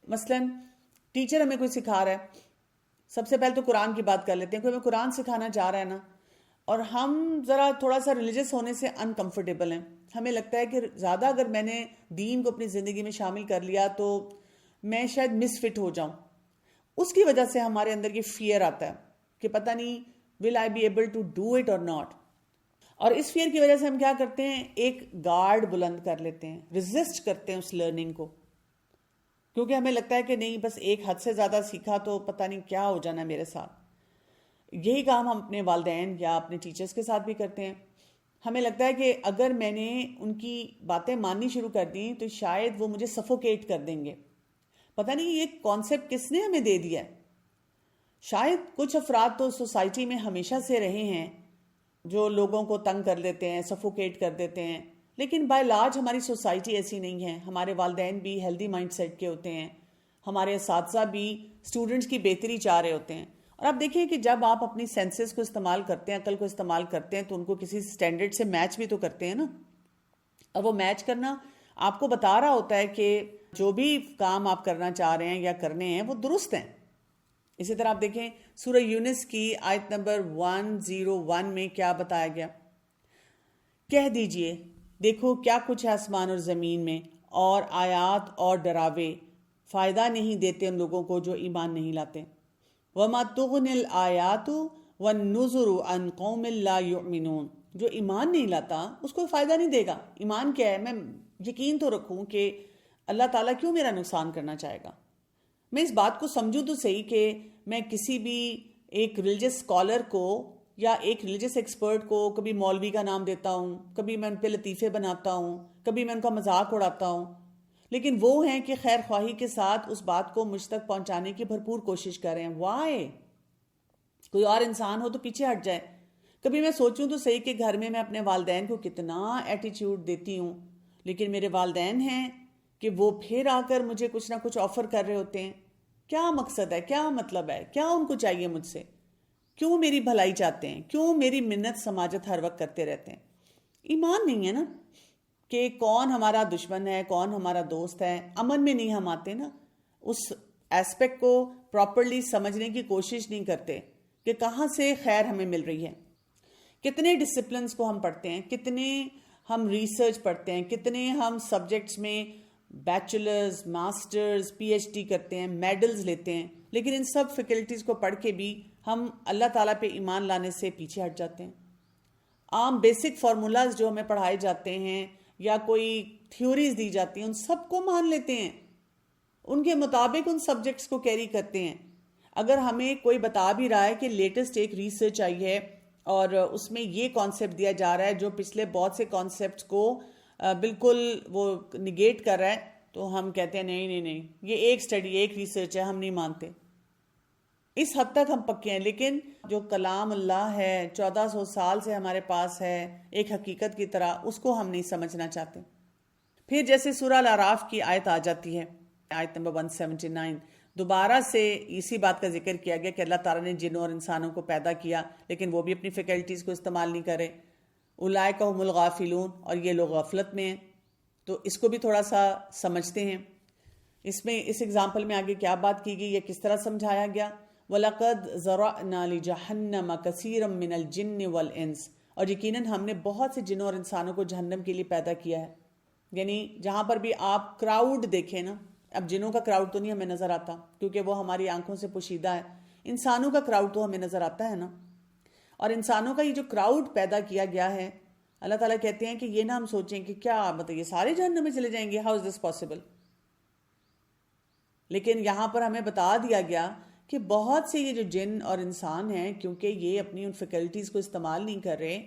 مثلاً ٹیچر ہمیں کوئی سکھا رہا ہے، سب سے پہلے تو قرآن کی بات کر لیتے ہیں، کوئی ہمیں قرآن سکھانا چاہ رہا ہے نا، اور ہم ذرا تھوڑا سا ریلیجس ہونے سے انکمفرٹیبل ہیں، ہمیں لگتا ہے کہ زیادہ اگر میں نے دین کو اپنی زندگی میں شامل کر لیا تو میں شاید مس فٹ ہو جاؤں، اس کی وجہ سے ہمارے اندر یہ فیئر آتا ہے کہ پتہ نہیں will I be able to do it اور ناٹ. اور اس فیئر کی وجہ سے ہم کیا کرتے ہیں، ایک گارڈ بلند کر لیتے ہیں، ریزسٹ کرتے ہیں اس لرننگ کو، کیونکہ ہمیں لگتا ہے کہ نہیں بس ایک حد سے زیادہ سیکھا تو پتہ نہیں کیا ہو جانا میرے ساتھ. یہی کام ہم اپنے والدین یا اپنے ٹیچرز کے ساتھ بھی کرتے ہیں. ہمیں لگتا ہے کہ اگر میں نے ان کی باتیں ماننی شروع کر دیں تو شاید وہ مجھے سفوکیٹ کر دیں گے. پتہ نہیں یہ کانسیپٹ کس نے ہمیں دے دیا ہے. شاید کچھ افراد تو سوسائٹی میں ہمیشہ سے رہے ہیں جو لوگوں کو تنگ کر دیتے ہیں، سفوکیٹ کر دیتے ہیں، لیکن بائی لارج ہماری سوسائٹی ایسی نہیں ہے. ہمارے والدین بھی ہیلدی مائنڈ سیٹ کے ہوتے ہیں، ہمارے اساتذہ بھی اسٹوڈنٹس کی بہتری چاہ رہے ہوتے ہیں. اور آپ دیکھیں کہ جب آپ اپنی سینسز کو استعمال کرتے ہیں، عقل کو استعمال کرتے ہیں، تو ان کو کسی سٹینڈرڈ سے میچ بھی تو کرتے ہیں نا. اور وہ میچ کرنا آپ کو بتا رہا ہوتا ہے کہ جو بھی کام آپ کرنا چاہ رہے ہیں یا کرنے ہیں وہ درست ہیں. اسی طرح آپ دیکھیں سورہ یونس کی آیت نمبر 101 میں کیا بتایا گیا، کہہ دیجئے دیکھو کیا کچھ ہے آسمان اور زمین میں، اور آیات اور ڈراوے فائدہ نہیں دیتے ان لوگوں کو جو ایمان نہیں لاتے. وَمَا تُغْنِ الْآيَاتُ وَالنُّذُرُ عَنْ قَوْمٍ لَا يُؤْمِنُونَ. جو ایمان نہیں لاتا اس کو فائدہ نہیں دے گا. ایمان کیا ہے؟ میں یقین تو رکھوں کہ اللہ تعالیٰ کیوں میرا نقصان کرنا چاہے گا. میں اس بات کو سمجھوں تو صحیح کہ میں کسی بھی ایک ریلیجس اسکالر کو یا ایک ریلیجس ایکسپرٹ کو کبھی مولوی کا نام دیتا ہوں، کبھی میں ان پہ لطیفے بناتا ہوں، کبھی میں ان کا مذاق اڑاتا ہوں، لیکن وہ ہیں کہ خیر خواہی کے ساتھ اس بات کو مجھ تک پہنچانے کی بھرپور کوشش کر رہے ہیں. وائے کوئی اور انسان ہو تو پیچھے ہٹ جائے. کبھی میں سوچوں تو صحیح کہ گھر میں اپنے والدین کو کتنا ایٹیچیوڈ دیتی ہوں، لیکن میرے والدین ہیں کہ وہ پھر آ کر مجھے کچھ نہ کچھ آفر کر رہے ہوتے ہیں. کیا مقصد ہے، کیا مطلب ہے، کیا ان کو چاہیے مجھ سے، کیوں میری بھلائی چاہتے ہیں، کیوں میری منت سماجت ہر وقت کرتے رہتے ہیں. ایمان نہیں ہے نا کہ کون ہمارا دشمن ہے، کون ہمارا دوست ہے. امن میں نہیں ہم آتے نا، اس ایسپیکٹ کو پراپرلی سمجھنے کی کوشش نہیں کرتے کہ کہاں سے خیر ہمیں مل رہی ہے. کتنے ڈسپلنز کو ہم پڑھتے ہیں، کتنے ہم ریسرچ پڑھتے ہیں، کتنے ہم سبجیکٹس میں bachelors, masters, P H D کرتے ہیں، میڈلز لیتے ہیں، لیکن ان سب فیکلٹیز کو پڑھ کے بھی ہم اللہ تعالیٰ پہ ایمان لانے سے پیچھے ہٹ جاتے ہیں. عام بیسک فارمولاز جو ہمیں پڑھائے جاتے ہیں یا کوئی تھیوریز دی جاتی ہیں ان سب کو مان لیتے ہیں، ان کے مطابق ان سبجیکٹس کو کیری کرتے ہیں. اگر ہمیں کوئی بتا بھی رہا ہے کہ لیٹسٹ ایک ریسرچ آئی ہے اور اس میں یہ کانسیپٹ دیا جا رہا ہے جو پچھلے بہت سے کانسیپٹس کو بالکل وہ نگیٹ کر رہا ہے، تو ہم کہتے ہیں نہیں نہیں نہیں، یہ ایک سٹڈی، ایک ریسرچ ہے، ہم نہیں مانتے. اس حد تک ہم پکے ہیں. لیکن جو کلام اللہ ہے 1400 سال سے ہمارے پاس ہے ایک حقیقت کی طرح، اس کو ہم نہیں سمجھنا چاہتے. پھر جیسے سورہ الاعراف کی آیت آ جاتی ہے، آیت نمبر 179، دوبارہ سے اسی بات کا ذکر کیا گیا کہ اللہ تعالیٰ نے جنوں اور انسانوں کو پیدا کیا لیکن وہ بھی اپنی فیکلٹیز کو استعمال نہیں کرے. اولئک هم الغافلون، اور یہ لوگ غفلت میں ہیں. تو اس کو بھی تھوڑا سا سمجھتے ہیں. اس میں اس ایگزامپل میں آگے کیا بات کی گئی یا کس طرح سمجھایا گیا، وَلَقَدْ ذَرَأْنَا لِجَهَنَّمَ كَثِيرًا مِّنَ الْجِنِّ وَالْإِنسِ، اور یقیناً ہم نے بہت سے جنوں اور انسانوں کو جہنم کے لیے پیدا کیا ہے. یعنی جہاں پر بھی آپ کراؤڈ دیکھیں نا، اب جنوں کا کراؤڈ تو نہیں ہمیں نظر آتا کیونکہ وہ ہماری آنکھوں سے پوشیدہ ہے، انسانوں کا کراؤڈ تو ہمیں نظر آتا ہے نا. اور انسانوں کا یہ جو کراؤڈ پیدا کیا گیا ہے، اللہ تعالیٰ کہتے ہیں کہ یہ نہ ہم سوچیں کہ کیا مطلب یہ سارے جہنم میں چلے جائیں گے، ہاؤ از دس پاسبل. لیکن یہاں پر ہمیں بتا دیا گیا کہ بہت سے یہ جو جن اور انسان ہیں، کیونکہ یہ اپنی ان فیکلٹیز کو استعمال نہیں کر رہے،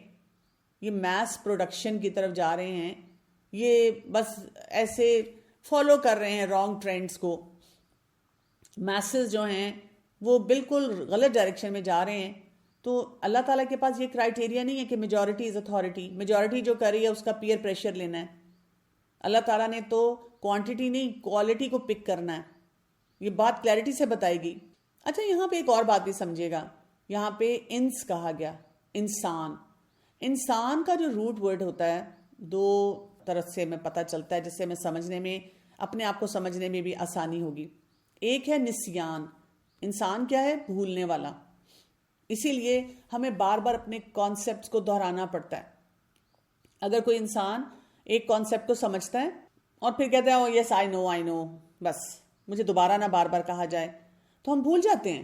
یہ میس پروڈکشن کی طرف جا رہے ہیں، یہ بس ایسے فالو کر رہے ہیں رانگ ٹرینڈز کو. میسز جو ہیں وہ بالکل غلط ڈائریکشن میں جا رہے ہیں. تو اللہ تعالیٰ کے پاس یہ کرائٹیریا نہیں ہے کہ میجورٹی از اتھارٹی، میجورٹی جو کر رہی ہے اس کا پیئر پریشر لینا ہے. اللہ تعالیٰ نے تو کوانٹٹی نہیں کوالٹی کو پک کرنا ہے. یہ بات کلیئرٹی سے بتائی گئی. اچھا یہاں پہ ایک اور بات بھی سمجھے گا، یہاں پہ انس کہا گیا، انسان. انسان کا جو روٹ ورڈ ہوتا ہے دو طرف سے میں پتہ چلتا ہے، جس سے میں سمجھنے میں اپنے آپ کو سمجھنے میں بھی آسانی ہوگی. ایک ہے نسیان. انسان کیا ہے؟ بھولنے والا. اسی لیے ہمیں بار بار اپنے کانسیپٹس کو دہرانا پڑتا ہے. اگر کوئی انسان ایک کانسیپٹ کو سمجھتا ہے اور پھر کہتا ہے یس آئی نو, بس مجھے دوبارہ نہ بار بار کہا جائے, تو ہم بھول جاتے ہیں.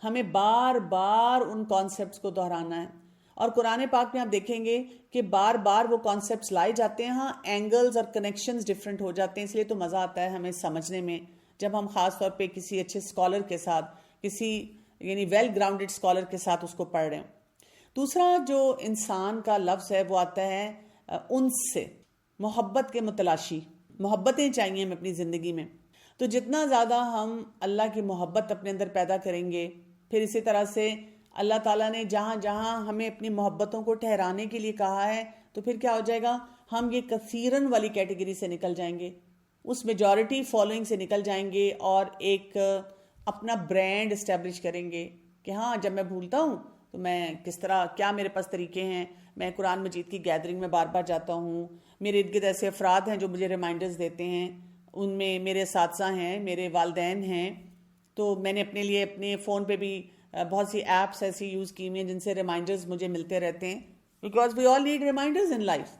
ہمیں بار بار ان کانسیپٹس کو دہرانا ہے. اور قرآن پاک میں آپ دیکھیں گے کہ بار بار وہ کانسیپٹس لائے جاتے ہیں. ہاں اینگلز اور کنیکشنز ڈفرینٹ ہو جاتے ہیں, اس لیے تو مزہ آتا ہے ہمیں سمجھنے میں جب ہم خاص طور پہ کسی اچھے اسکالر کے ساتھ, کسی یعنی ویل گراؤنڈڈ اسکالر کے ساتھ اس کو پڑھ رہے ہیں. دوسرا جو انسان کا لفظ ہے وہ آتا ہے انس سے, محبت کے متلاشی. محبتیں چاہیے ہمیں اپنی زندگی میں. تو جتنا زیادہ ہم اللہ کی محبت اپنے اندر پیدا کریں گے, پھر اسی طرح سے اللہ تعالیٰ نے جہاں جہاں ہمیں اپنی محبتوں کو ٹھہرانے کے لیے کہا ہے, تو پھر کیا ہو جائے گا, ہم یہ کثیرن والی کیٹیگری سے نکل جائیں گے, اس میجورٹی فالوئنگ سے نکل جائیں گے, اور ایک اپنا برانڈ اسٹیبلش کریں گے کہ ہاں جب میں بھولتا ہوں تو میں کس طرح, کیا میرے پاس طریقے ہیں. میں قرآن مجید کی گیدرنگ میں بار بار جاتا ہوں, میرے ارد گرد ایسے افراد ہیں جو مجھے ریمائنڈرز دیتے ہیں, ان میں میرے اساتذہ ہیں, میرے والدین ہیں. تو میں نے اپنے لیے اپنے فون پہ بھی بہت سی ایپس ایسی یوز کی ہوئی ہیں جن سے ریمائنڈرز مجھے ملتے رہتے ہیں, because we all need reminders in life.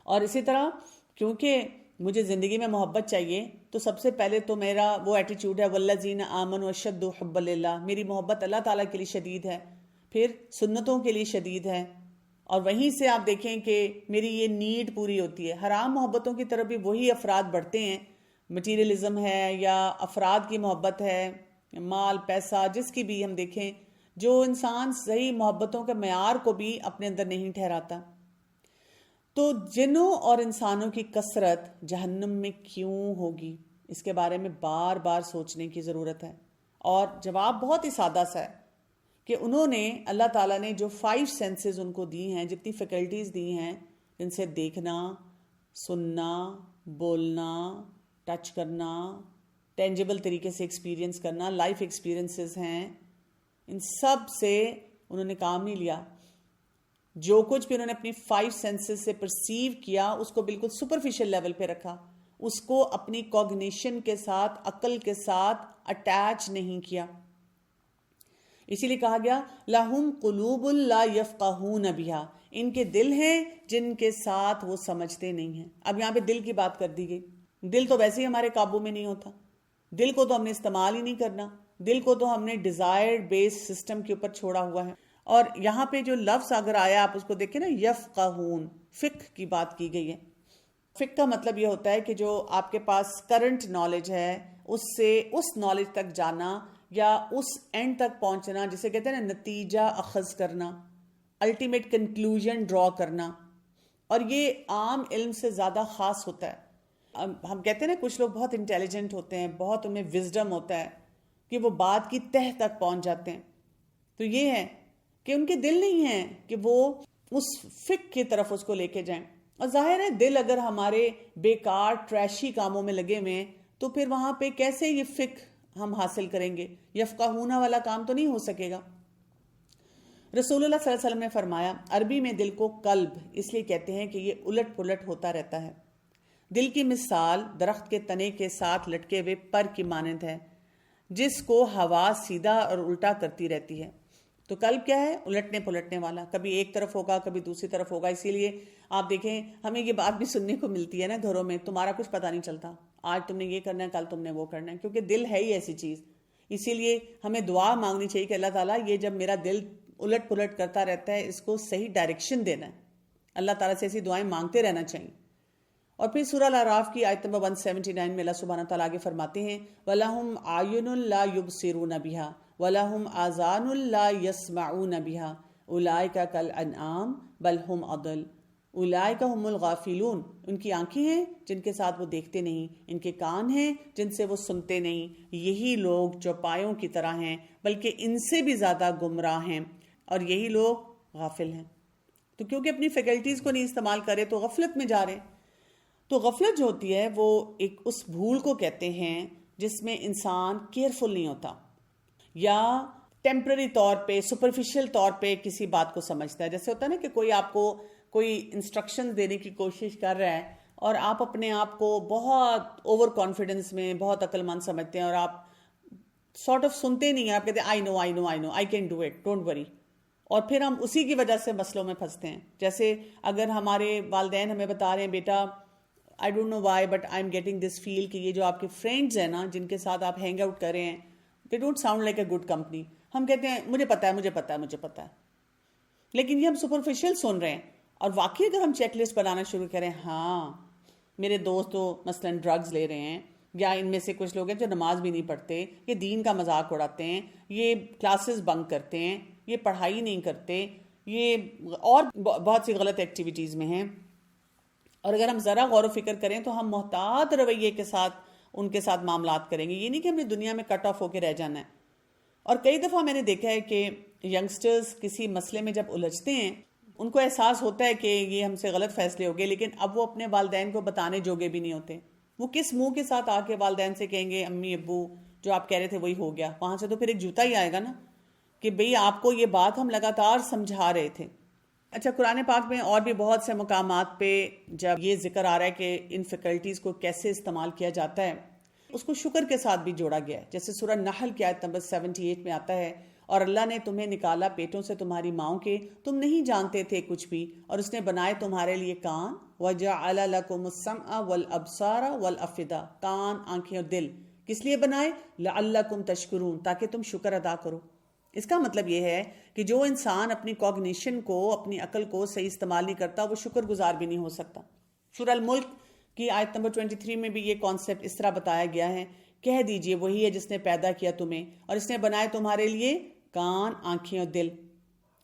اور اسی طرح کیونکہ مجھے زندگی میں محبت چاہیے, تو سب سے پہلے تو میرا وہ ایٹیچیوڈ ہے والذین آمنوا اشد حبا للہ, میری محبت اللہ تعالیٰ کے لیے شدید ہے, پھر سنتوں کے لیے شدید ہے. اور وہیں سے آپ دیکھیں کہ میری یہ نیڈ پوری ہوتی ہے. حرام محبتوں کی طرف بھی وہی افراد بڑھتے ہیں, مٹیریلزم ہے یا افراد کی محبت ہے, مال پیسہ جس کی بھی ہم دیکھیں, جو انسان صحیح محبتوں کے معیار کو بھی اپنے اندر نہیں ٹھہراتا. تو جنوں اور انسانوں کی کثرت جہنم میں کیوں ہوگی, اس کے بارے میں بار بار سوچنے کی ضرورت ہے. اور جواب بہت ہی سادہ سا ہے کہ انہوں نے, اللہ تعالیٰ نے جو 5 سینسز ان کو دی ہیں, جتنی فیکلٹیز دی ہیں, جن سے دیکھنا, سننا, بولنا, ٹچ کرنا, ٹینجیبل طریقے سے ایکسپیرینس کرنا, لائف ایکسپیرینسز ہیں, ان سب سے انہوں نے کام نہیں لیا. جو کچھ بھی انہوں نے اپنی 5 سینسز سے پرسیو کیا اس کو بالکل سپرفیشل لیول پہ رکھا, اس کو اپنی کوگنیشن کے ساتھ, عقل کے ساتھ اٹیچ نہیں کیا. اسی لیے کہا گیا لَهُمْ قُلُوبٌ لَا يَفْقَهُونَ بِهَا, ان کے دل ہیں جن کے ساتھ وہ سمجھتے نہیں ہیں. اب یہاں پہ دل کی بات کر دی گئی. دل تو ویسے ہی ہمارے قابو میں نہیں ہوتا, دل کو تو ہم نے استعمال ہی نہیں کرنا, دل کو تو ہم نے ڈیزائر بیس سسٹم کے اوپر چھوڑا ہوا ہے. اور یہاں پہ جو لفظ اگر آیا آپ اس کو دیکھیں نا, یفقہون, فقہ کی بات کی گئی ہے. فقہ کا مطلب یہ ہوتا ہے کہ جو آپ کے پاس کرنٹ نالج ہے اس سے اس نالج تک جانا یا اس اینڈ تک پہنچنا, جسے کہتے ہیں نا نتیجہ اخذ کرنا, الٹیمیٹ کنکلوژن ڈرا کرنا. اور یہ عام علم سے زیادہ خاص ہوتا ہے. ہم کہتے ہیں نا کچھ لوگ بہت انٹیلیجنٹ ہوتے ہیں, بہت ان میں وزڈم ہوتا ہے کہ وہ بات کی تہ تک پہنچ جاتے ہیں. تو یہ ہے کہ ان کے دل نہیں ہیں کہ وہ اس فقہ کی طرف اس کو لے کے جائیں. اور ظاہر ہے دل اگر ہمارے بیکار ٹریشی کاموں میں لگے ہوئے ہیں تو پھر وہاں پہ کیسے یہ فقہ ہم حاصل کریں گے, یفقہون والا کام تو نہیں ہو سکے گا. رسول اللہ صلی اللہ علیہ وسلم نے فرمایا, عربی میں دل کو قلب اس لیے کہتے ہیں کہ یہ الٹ پلٹ ہوتا رہتا ہے. دل کی مثال درخت کے تنے کے ساتھ لٹکے ہوئے پر کی مانند ہے جس کو ہوا سیدھا اور الٹا کرتی رہتی ہے. تو قلب کیا ہے؟ الٹنے پلٹنے والا, کبھی ایک طرف ہوگا کبھی دوسری طرف ہوگا. اسی لیے آپ دیکھیں ہمیں یہ بات بھی سننے کو ملتی ہے نا گھروں میں, تمہارا کچھ پتہ نہیں چلتا, آج تم نے یہ کرنا ہے کل تم نے وہ کرنا ہے, کیونکہ دل ہے ہی ایسی چیز. اسی لیے ہمیں دعا مانگنی چاہیے کہ اللہ تعالیٰ یہ جب میرا دل الٹ پلٹ کرتا رہتا ہے اس کو صحیح ڈائریکشن دینا ہے. اللہ تعالیٰ سے ایسی دعائیں مانگتے رہنا چاہیے. اور پھر سورہ الاعراف کی آیت نمبر 179 میں اللہ سبحانہ تعالیٰ آگے فرماتے ہیں وَلَهُمْ أَعْيُنٌ لَا يُبْصِرُونَ بِهَا وَلَهُمْ آذَانٌ لَا يَسْمَعُونَ بِهَا أُولَٰئِكَ كَالْأَنْعَامِ بَلْ هُمْ أَضَلُّ أُولَٰئِكَ هُمُ الْغَافِلُونَ. ان کی آنکھیں ہیں جن کے ساتھ وہ دیکھتے نہیں, ان کے کان ہیں جن سے وہ سنتے نہیں, یہی لوگ چوپایوں کی طرح ہیں بلکہ ان سے بھی زیادہ گمراہ ہیں, اور یہی لوگ غافل ہیں. تو کیونکہ اپنی فیکلٹیز کو نہیں استعمال کرے تو غفلت میں جا رہے ہیں. تو غفلت جو ہوتی ہے وہ ایک اس بھول کو کہتے ہیں جس میں انسان کیئرفل نہیں ہوتا یا ٹیمپرری طور پہ سپرفیشل طور پہ کسی بات کو سمجھتا ہے. جیسے ہوتا ہے نا کہ کوئی آپ کو کوئی انسٹرکشن دینے کی کوشش کر رہا ہے اور آپ اپنے آپ کو بہت اوور کانفیڈنس میں بہت عقل مند سمجھتے ہیں اور آپ سارٹ آف سنتے نہیں ہیں. آپ کہتے ہیں I know I know I know I can do it don't worry, اور پھر ہم اسی کی وجہ سے مسئلوں میں پھنستے ہیں. جیسے اگر ہمارے والدین ہمیں بتا رہے ہیں بیٹا I don't know why but I am getting this feel کہ یہ جو آپ کے فرینڈز ہیں نا جن کے ساتھ آپ ہینگ آؤٹ کر رہے ہیں they don't sound like a good company. ہم کہتے ہیں مجھے پتا ہے مجھے پتا ہے مجھے پتا ہے, لیکن یہ ہم سپرفیشل سن رہے ہیں. اور واقعی اگر ہم چیک لسٹ بنانا شروع کریں, ہاں میرے دوست تو مثلاً ڈرگز لے رہے ہیں, یا ان میں سے کچھ لوگ ہیں جو نماز بھی نہیں پڑھتے, یہ دین کا مذاق اڑاتے ہیں, یہ کلاسز بنک کرتے ہیں, یہ پڑھائی نہیں کرتے, یہ اور بہت سی غلط ایکٹیویٹیز میں ہیں. اور اگر ہم ذرا غور و فکر کریں تو ہم محتاط رویے کے ساتھ ان کے ساتھ معاملات کریں گے. یہ نہیں کہ ہم نے دنیا میں کٹ آف ہو کے رہ جانا ہے. اور کئی دفعہ میں نے دیکھا ہے کہ ینگسٹرز کسی مسئلے میں جب الجھتے ہیں ان کو احساس ہوتا ہے کہ یہ ہم سے غلط فیصلے ہو گئے, لیکن اب وہ اپنے والدین کو بتانے جوگے بھی نہیں ہوتے. وہ کس منہ کے ساتھ آ کے والدین سے کہیں گے امی ابو جو آپ کہہ رہے تھے وہی ہو گیا, وہاں سے تو پھر ایک جوتا ہی آئے گا نا کہ بھئی آپ کو یہ بات ہم لگاتار سمجھا رہے تھے. اچھا, قرآن پاک میں اور بھی بہت سے مقامات پہ جب یہ ذکر آ رہا ہے کہ ان فیکلٹیز کو کیسے استعمال کیا جاتا ہے اس کو شکر کے ساتھ بھی جوڑا گیا ہے. جیسے سورہ نحل کی آیت نمبر 78 میں آتا ہے, اور اللہ نے تمہیں نکالا پیٹوں سے تمہاری ماؤں کے, تم نہیں جانتے تھے کچھ بھی, اور اس نے بنائے تمہارے لیے کان, وَجَعَلَ لَكُمُ السَّمْعَ وَالْأَبْصَارَ وَالْأَفْئِدَةَ, کان آنکھیں اور دل. کس لیے بنائے؟ لَعَلَّكُمْ تَشْكُرُونَ, تاکہ تم شکر ادا کرو. اس کا مطلب یہ ہے کہ جو انسان اپنی کوگنیشن کو, اپنی عقل کو صحیح استعمال نہیں کرتا وہ شکر گزار بھی نہیں ہو سکتا. سورہ الملک کی آیت نمبر 23 میں بھی یہ کانسیپٹ اس طرح بتایا گیا ہے, کہہ دیجئے وہی ہے جس نے پیدا کیا تمہیں اور اس نے بنائے تمہارے لیے کان آنکھیں اور دل.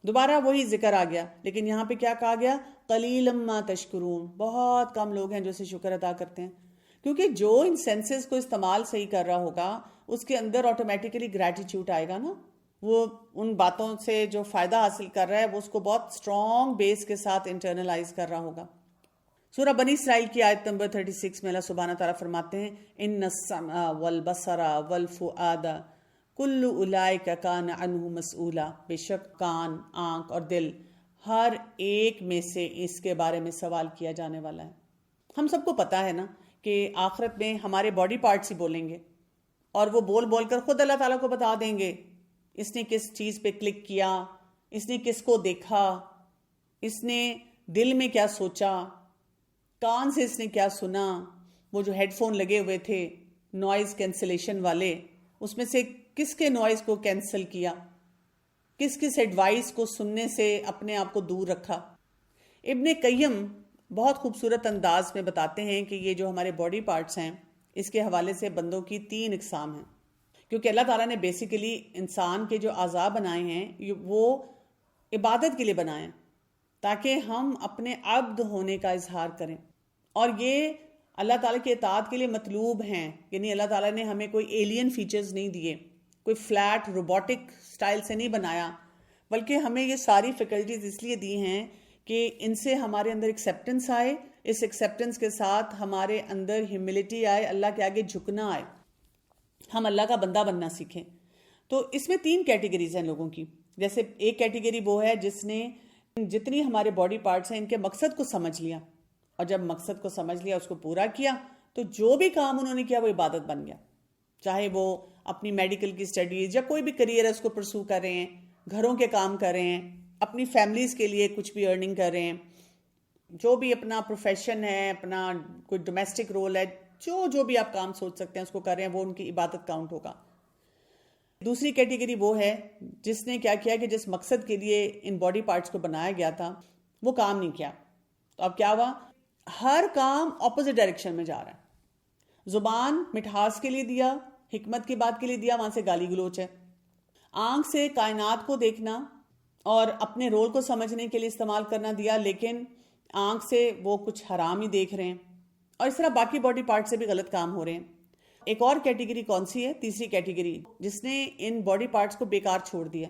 دوبارہ وہی ذکر آ گیا, لیکن یہاں پہ کیا کہا گیا؟ قلیلا ما تشکرون, بہت کم لوگ ہیں جو اسے شکر ادا کرتے ہیں. کیونکہ جو ان سینسز کو استعمال صحیح کر رہا ہوگا اس کے اندر آٹومیٹیکلی گریٹیٹیوڈ آئے گا نا. وہ ان باتوں سے جو فائدہ حاصل کر رہا ہے وہ اس کو بہت سٹرونگ بیس کے ساتھ انٹرنلائز کر رہا ہوگا. سورہ بنی اسرائیل کی آیت نمبر 36 میں اللہ سبحانہ تعالیٰ فرماتے ہیں ان السمع والبصر والفؤاد کل اولئک کان عنہ مسئولا, بے شک کان, آنکھ اور دل ہر ایک میں سے اس کے بارے میں سوال کیا جانے والا ہے. ہم سب کو پتا ہے نا کہ آخرت میں ہمارے باڈی پارٹس ہی بولیں گے, اور وہ بول بول کر خود اللہ تعالیٰ کو بتا دیں گے اس نے کس چیز پہ کلک کیا, اس نے کس کو دیکھا, اس نے دل میں کیا سوچا, کان سے اس نے کیا سنا. وہ جو ہیڈ فون لگے ہوئے تھے نوائز کینسلیشن والے, اس میں سے کس کے نوائز کو کینسل کیا, کس کس ایڈوائس کو سننے سے اپنے آپ کو دور رکھا. ابن قیم بہت خوبصورت انداز میں بتاتے ہیں کہ یہ جو ہمارے باڈی پارٹس ہیں اس کے حوالے سے بندوں کی 3 اقسام ہیں. کیونکہ اللہ تعالیٰ نے بیسیکلی انسان کے جو اعضاء بنائے ہیں وہ عبادت کے لیے بنائے ہیں تاکہ ہم اپنے عبد ہونے کا اظہار کریں, اور یہ اللہ تعالیٰ کی اطاعت کے لیے مطلوب ہیں. یعنی اللہ تعالیٰ نے ہمیں کوئی ایلین فیچرز نہیں دیے, کوئی فلیٹ روبوٹک سٹائل سے نہیں بنایا, بلکہ ہمیں یہ ساری فیکلٹیز اس لیے دی ہیں کہ ان سے ہمارے اندر ایکسیپٹنس آئے, اس ایکسیپٹنس کے ساتھ ہمارے اندر ہیوملٹی آئے, اللہ کے آگے جھکنا آئے, ہم اللہ کا بندہ بننا سیکھیں. تو اس میں 3 کیٹیگریز ہیں لوگوں کی. جیسے ایک کیٹیگری وہ ہے جس نے جتنی ہمارے باڈی پارٹس ہیں ان کے مقصد کو سمجھ لیا, اور جب مقصد کو سمجھ لیا اس کو پورا کیا تو جو بھی کام انہوں نے کیا وہ عبادت بن گیا. چاہے وہ اپنی میڈیکل کی سٹڈیز یا کوئی بھی کریئر ہے اس کو پرسو کر رہے ہیں, گھروں کے کام کر رہے ہیں, اپنی فیملیز کے لیے کچھ بھی ارننگ کر رہے ہیں, جو بھی اپنا پروفیشن ہے, اپنا کوئی ڈومیسٹک رول ہے, جو بھی آپ کام سوچ سکتے ہیں اس کو کر رہے ہیں, وہ ان کی عبادت کاؤنٹ ہوگا. دوسری کیٹیگری وہ ہے جس نے کیا کیا کہ جس مقصد کے لیے ان باڈی پارٹس کو بنایا گیا تھا وہ کام نہیں کیا. تو اب کیا ہوا, ہر کام اپوزٹ ڈائریکشن میں جا رہا ہے. زبان مٹھاس کے لیے دیا, حکمت کی بات کے لیے دیا, وہاں سے گالی گلوچ ہے. آنکھ سے کائنات کو دیکھنا اور اپنے رول کو سمجھنے کے لیے استعمال کرنا دیا, لیکن آنکھ سے وہ کچھ حرام ہی دیکھ رہے ہیں. اور اس طرح باقی باڈی پارٹ سے بھی غلط کام ہو رہے ہیں. ایک اور کیٹیگری کون سی ہے؟ تیسری کیٹیگری, جس نے ان باڈی پارٹس کو بیکار چھوڑ دیا.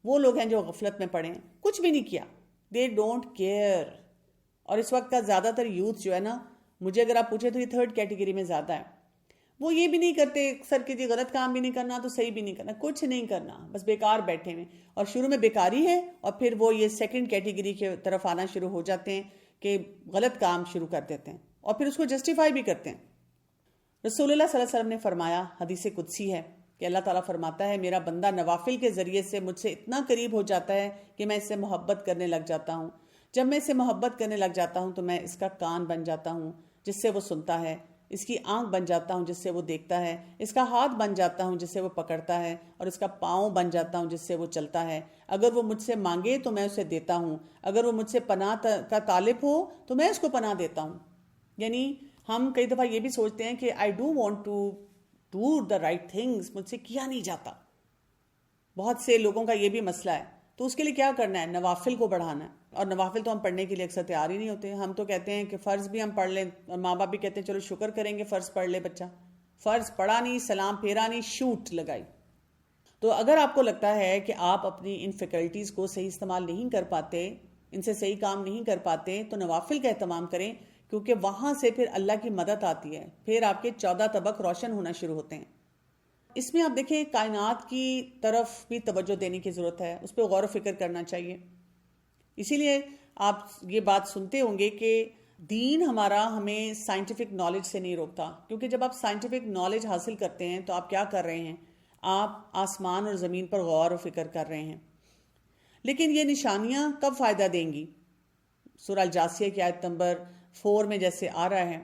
وہ لوگ ہیں جو غفلت میں پڑے ہیں, کچھ بھی نہیں کیا, دے ڈونٹ کیئر. اور اس وقت کا زیادہ تر یوتھ جو ہے نا, مجھے اگر آپ پوچھیں تو یہ 3rd کیٹیگری میں زیادہ ہے. وہ یہ بھی نہیں کرتے اکثر کہ جی غلط کام بھی نہیں کرنا تو صحیح بھی نہیں کرنا, کچھ نہیں کرنا, بس بیکار بیٹھے ہوئے. اور شروع میں بیکاری ہے اور پھر وہ یہ 2nd کیٹیگری کی طرف آنا شروع ہو جاتے ہیں کہ غلط کام شروع کر دیتے ہیں اور پھر اس کو جسٹیفائی بھی کرتے ہیں. رسول اللہ صلی اللہ علیہ وسلم نے فرمایا, حدیث قدسی ہے کہ اللہ تعالیٰ فرماتا ہے میرا بندہ نوافل کے ذریعے سے مجھ سے اتنا قریب ہو جاتا ہے کہ میں اس سے محبت کرنے لگ جاتا ہوں. جب میں اس سے محبت کرنے لگ جاتا ہوں تو میں اس کا کان بن جاتا ہوں جس سے وہ سنتا ہے، اس کی آنکھ بن جاتا ہوں جس سے وہ دیکھتا ہے، اس کا ہاتھ بن جاتا ہوں جس سے وہ پکڑتا ہے، اور اس کا پاؤں بن جاتا ہوں جس سے وہ چلتا ہے. اگر وہ مجھ سے مانگے تو میں اسے دیتا ہوں، اگر وہ مجھ سے پناہ کا طالب ہو تو میں اس کو پناہ دیتا ہوں. یعنی ہم کئی دفعہ یہ بھی سوچتے ہیں کہ I do want to do the right things, مجھ سے کیا نہیں جاتا. بہت سے لوگوں کا یہ بھی مسئلہ ہے. تو اس کے لیے کیا کرنا ہے؟ نوافل کو بڑھانا ہے. اور نوافل تو ہم پڑھنے کے لیے اکثر تیار ہی نہیں ہوتے. ہم تو کہتے ہیں کہ فرض بھی ہم پڑھ لیں، اور ماں باپ بھی کہتے ہیں چلو شکر کریں گے فرض پڑھ لے بچہ. فرض پڑھا نہیں، سلام پھیرا نہیں، شوٹ لگائی. تو اگر آپ کو لگتا ہے کہ آپ اپنی ان فیکلٹیز کو صحیح استعمال نہیں کر پاتے، ان سے صحیح کام نہیں کر پاتے، تو نوافل کا اہتمام کریں، کیونکہ وہاں سے پھر اللہ کی مدد آتی ہے. پھر آپ کے 14 طبق روشن ہونا شروع ہوتے ہیں. اس میں آپ دیکھیں کائنات کی طرف بھی توجہ دینے کی ضرورت ہے، اس پہ غور و فکر کرنا چاہیے. اسی لیے آپ یہ بات سنتے ہوں گے کہ دین ہمارا ہمیں سائنٹیفک نالج سے نہیں روکتا، کیونکہ جب آپ سائنٹیفک نالج حاصل کرتے ہیں تو آپ کیا کر رہے ہیں؟ آپ آسمان اور زمین پر غور و فکر کر رہے ہیں. لیکن یہ نشانیاں کب فائدہ دیں گی؟ سورہ الجاثیہ کی آیت نمبر 4 میں جیسے آ رہا ہے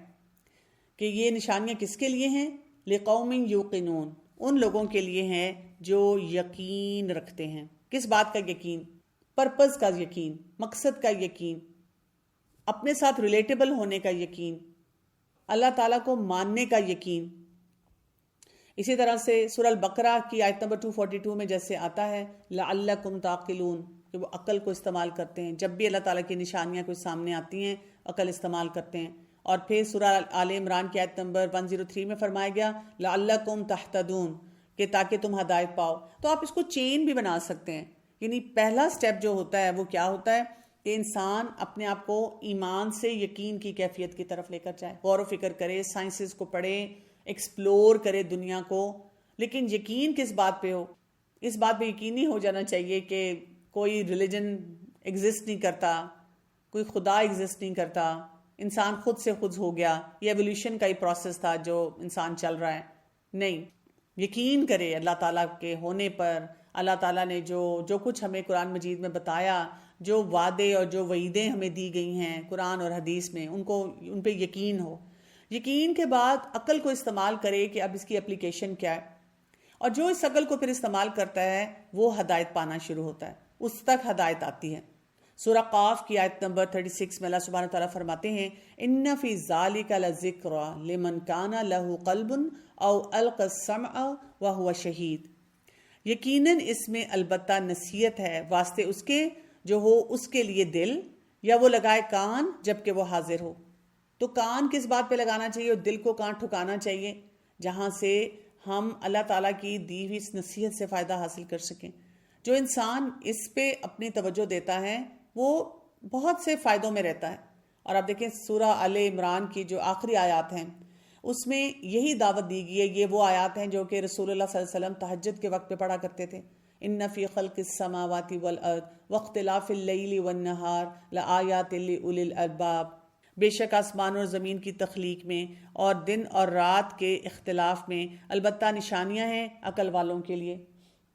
کہ یہ نشانیاں کس کے لیے ہیں؟ لِقَوْمٍ يُوقِنُونَ، ان لوگوں کے لیے ہیں جو یقین رکھتے ہیں. کس بات کا یقین؟ پرپز کا یقین، مقصد کا یقین، اپنے ساتھ ریلیٹیبل ہونے کا یقین، اللہ تعالیٰ کو ماننے کا یقین. اسی طرح سے سورہ البقرہ کی آیت نمبر 242 میں جیسے آتا ہے لَعَلَّكُمْ تَعْقِلُونَ، کہ وہ عقل کو استعمال کرتے ہیں. جب بھی اللہ تعالیٰ کی نشانیاں کوئی سامنے آتی ہیں عقل استعمال کرتے ہیں. اور پھر سورہ آل عمران کی آیت نمبر 103 میں فرمایا گیا لَعَلَّكُمْ تَهْتَدُونَ، کہ تاکہ تم ہدایت پاؤ. تو آپ اس کو چین بھی بنا سکتے ہیں. یعنی پہلا سٹیپ جو ہوتا ہے وہ کیا ہوتا ہے کہ انسان اپنے آپ کو ایمان سے یقین کی کیفیت کی طرف لے کر جائے، غور و فکر کرے، سائنسز کو پڑھے، ایکسپلور کرے دنیا کو. لیکن یقین کس بات پہ ہو؟ اس بات پہ یقینی ہو جانا چاہیے کہ کوئی ریلیجن ایگزسٹ نہیں کرتا، کوئی خدا ایگزسٹ نہیں کرتا، انسان خود سے خود ہو گیا، یہ ایولیوشن کا ہی پروسیس تھا جو انسان چل رہا ہے. نہیں، یقین کرے اللہ تعالیٰ کے ہونے پر. اللہ تعالیٰ نے جو کچھ ہمیں قرآن مجید میں بتایا، جو وعدے اور جو وعیدیں ہمیں دی گئی ہیں قرآن اور حدیث میں، ان پہ یقین ہو. یقین کے بعد عقل کو استعمال کرے کہ اب اس کی اپلیکیشن کیا ہے. اور جو اس عقل کو پھر استعمال کرتا ہے وہ ہدایت پانا شروع ہوتا ہے، اس تک ہدایت آتی ہے. سورہ قاف کی آیت نمبر 36 میں اللہ سبحانہ تعالیٰ فرماتے ہیں ان فی ذالک لذکرا لمن کان لہ قلب او القى السمع وهو شہید. یقیناً اس میں البتہ نصیحت ہے واسطے اس کے جو ہو اس کے لیے دل، یا وہ لگائے کان جبکہ وہ حاضر ہو. تو کان کس بات پہ لگانا چاہیے اور دل کو کہاں ٹھکانا چاہیے؟ جہاں سے ہم اللہ تعالیٰ کی دی ہوئی اس نصیحت سے فائدہ حاصل کر سکیں. جو انسان اس پہ اپنی توجہ دیتا ہے وہ بہت سے فائدوں میں رہتا ہے. اور آپ دیکھیں سورہ آل عمران کی جو آخری آیات ہیں اس میں یہی دعوت دی گئی ہے. یہ وہ آیات ہیں جو کہ رسول اللہ صلی اللہ علیہ وسلم تہجد کے وقت پہ پڑھا کرتے تھے. ان فی خلق السماوات والارض واختلاف اللیل والنہار لآیات لأولی الالباب، بے شک آسمان اور زمین کی تخلیق میں اور دن اور رات کے اختلاف میں البتہ نشانیاں ہیں عقل والوں کے لیے.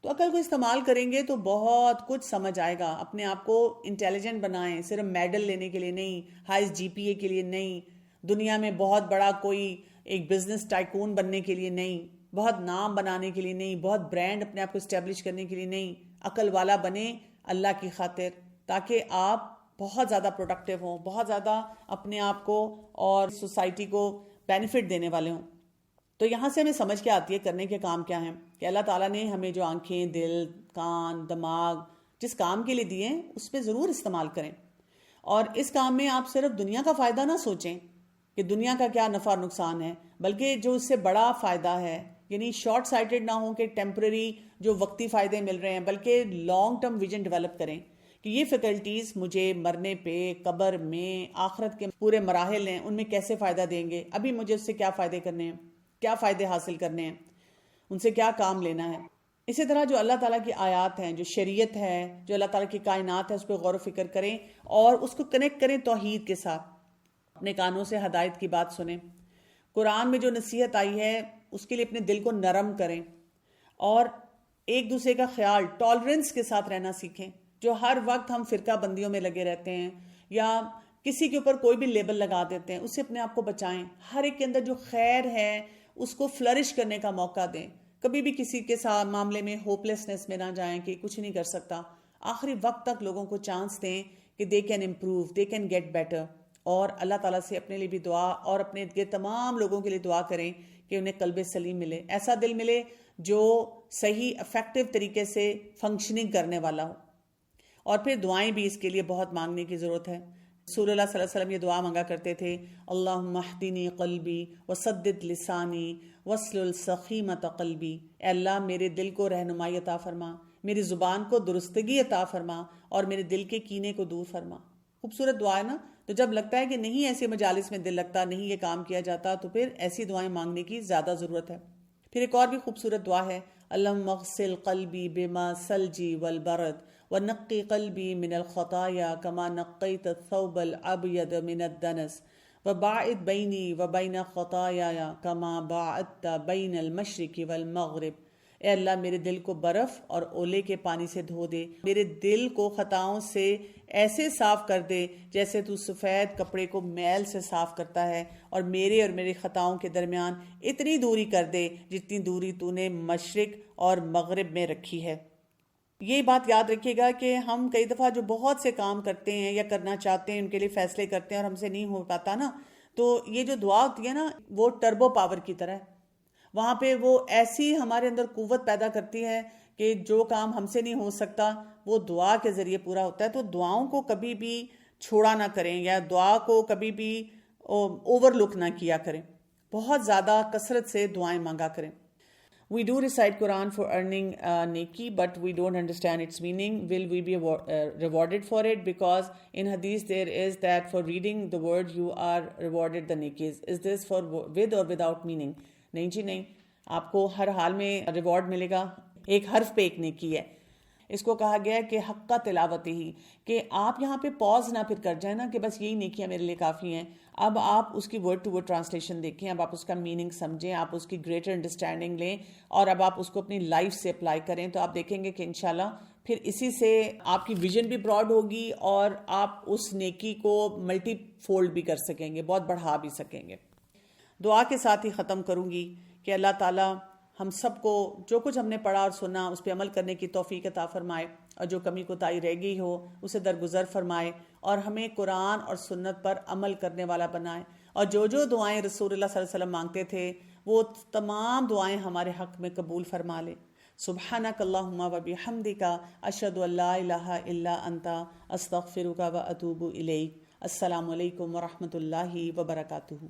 تو عقل کو استعمال کریں گے تو بہت کچھ سمجھ آئے گا. اپنے آپ کو انٹیلیجنٹ بنائیں، صرف میڈل لینے کے لیے نہیں، ہائیسٹ GPA کے لیے نہیں، دنیا میں بہت بڑا کوئی ایک بزنس ٹائکون بننے کے لیے نہیں، بہت نام بنانے کے لیے نہیں، بہت برانڈ اپنے آپ کو اسٹیبلش کرنے کے لیے نہیں. عقل والا بنیں اللہ کی خاطر، تاکہ آپ بہت زیادہ پروڈکٹیو ہوں، بہت زیادہ اپنے آپ کو اور سوسائٹی کو بینیفٹ دینے والے ہوں. تو یہاں سے ہمیں سمجھ کے آتی ہے کرنے کے کام کیا ہیں کہ اللہ تعالیٰ نے ہمیں جو آنکھیں، دل، کان، دماغ جس کام کے لیے دیے ہیں اس پہ ضرور استعمال کریں. اور اس کام میں آپ صرف دنیا کا فائدہ نہ سوچیں کہ دنیا کا کیا نفع اور نقصان ہے، بلکہ جو اس سے بڑا فائدہ ہے، یعنی شارٹ سائٹڈ نہ ہوں کہ ٹیمپرری جو وقتی فائدے مل رہے ہیں، بلکہ لانگ ٹرم ویژن ڈیولپ کریں کہ یہ فیکلٹیز مجھے مرنے پہ، قبر میں، آخرت کے پورے مراحل ہیں ان میں کیسے فائدہ دیں گے. ابھی مجھے اس سے کیا فائدے کرنے ہیں، کیا فائدے حاصل کرنے ہیں، ان سے کیا کام لینا ہے. اسی طرح جو اللہ تعالیٰ کی آیات ہیں، جو شریعت ہے، جو اللہ تعالیٰ کی کائنات ہے، اس پہ غور و فکر کریں اور اس کو کنیکٹ کریں توحید کے ساتھ. اپنے کانوں سے ہدایت کی بات سنیں. قرآن میں جو نصیحت آئی ہے اس کے لیے اپنے دل کو نرم کریں اور ایک دوسرے کا خیال ٹالرنس کے ساتھ رہنا سیکھیں. جو ہر وقت ہم فرقہ بندیوں میں لگے رہتے ہیں یا کسی کے اوپر کوئی بھی لیبل لگا دیتے ہیں، اس سے اپنے آپ کو بچائیں. ہر ایک کے اندر جو خیر ہے اس کو فلرش کرنے کا موقع دیں. کبھی بھی کسی کے ساتھ معاملے میں ہوپلیسنس میں نہ جائیں کہ کچھ نہیں کر سکتا. آخری وقت تک لوگوں کو چانس دیں کہ they can improve, they can get better. اور اللہ تعالیٰ سے اپنے لیے بھی دعا اور اپنے ارد گرد تمام لوگوں کے لیے دعا کریں کہ انہیں قلب سلیم ملے، ایسا دل ملے جو صحیح افیکٹو طریقے سے فنکشننگ کرنے والا ہو. اور پھر دعائیں بھی اس کے لیے بہت مانگنے کی ضرورت ہے. رسول اللہ صلی اللہ علیہ وسلم یہ دعا مانگا کرتے تھے، اللہم اہدنی قلبی وسدد لسانی واسلل سخیمۃ قلبی. اے اللہ میرے دل کو رہنمائی عطا فرما، میری زبان کو درستگی عطا فرما اور میرے دل کے کینے کو دور فرما. خوبصورت دعا ہے نا. تو جب لگتا ہے کہ نہیں ایسے مجالس میں دل لگتا، نہیں یہ کام کیا جاتا، تو پھر ایسی دعائیں مانگنے کی زیادہ ضرورت ہے. پھر ایک اور بھی خوبصورت دعا ہے، اللہم اغسل قلبی بما سلجی والبرد ونقی قلبی من الخطایا کما نقیت الثوب الابید من الدنس وباعد بینی وبین خطایا کما باعدت بین المشرق والمغرب. اے اللہ میرے دل کو برف اور اولے کے پانی سے دھو دے، میرے دل کو خطاؤں سے ایسے صاف کر دے جیسے تو سفید کپڑے کو میل سے صاف کرتا ہے، اور میری خطاؤں کے درمیان اتنی دوری کر دے جتنی دوری تو نے مشرق اور مغرب میں رکھی ہے. یہ بات یاد رکھیے گا کہ ہم کئی دفعہ جو بہت سے کام کرتے ہیں یا کرنا چاہتے ہیں، ان کے لیے فیصلے کرتے ہیں اور ہم سے نہیں ہو پاتا نا، تو یہ جو دعا ہوتی ہے نا وہ ٹربو پاور کی طرح ہے. وہاں پہ وہ ایسی ہمارے اندر قوت پیدا کرتی ہے کہ جو کام ہم سے نہیں ہو سکتا وہ دعا کے ذریعے پورا ہوتا ہے. تو دعاؤں کو کبھی بھی چھوڑا نہ کریں یا دعا کو کبھی بھی اوور لک نہ کیا کریں. بہت زیادہ کثرت سے دعائیں مانگا کریں. We do recite Quran for earning neki, but we don't understand its meaning. Will we be rewarded for it? Because in Hadith there is that for reading the word you are rewarded the nekis. Is this for with or without meaning? نہیں جی نہیں، آپ کو ہر حال میں reward ملے گا. ایک حرف پہ ایک نیکی ہے. اس کو کہا گیا ہے کہ حق کا تلاوت ہی، کہ آپ یہاں پہ پاز نہ پھر کر جائیں نا کہ بس یہی نیکیاں میرے لیے کافی ہیں. اب آپ اس کی ورڈ ٹو ورڈ ٹرانسلیشن دیکھیں، اب آپ اس کا میننگ سمجھیں، آپ اس کی گریٹر انڈرسٹینڈنگ لیں اور اب آپ اس کو اپنی لائف سے اپلائی کریں، تو آپ دیکھیں گے کہ انشاءاللہ پھر اسی سے آپ کی ویژن بھی براڈ ہوگی اور آپ اس نیکی کو ملٹی فولڈ بھی کر سکیں گے، بہت بڑھا بھی سکیں گے. دعا کے ساتھ ہی ختم کروں گی کہ اللہ تعالیٰ ہم سب کو جو کچھ ہم نے پڑھا اور سنا اس پہ عمل کرنے کی توفیق عطا فرمائے، اور جو کمی کوتاہی رہ گئی ہو اسے درگزر فرمائے، اور ہمیں قرآن اور سنت پر عمل کرنے والا بنائے. اور جو دعائیں رسول اللہ صلی اللہ علیہ وسلم مانگتے تھے وہ تمام دعائیں ہمارے حق میں قبول فرما لے. سبحانک اللہم و بحمدک اشہد ان لا الہ الا انت استغفرک و اتوب الیک. السلام علیکم ورحمۃ اللہ وبرکاتہ.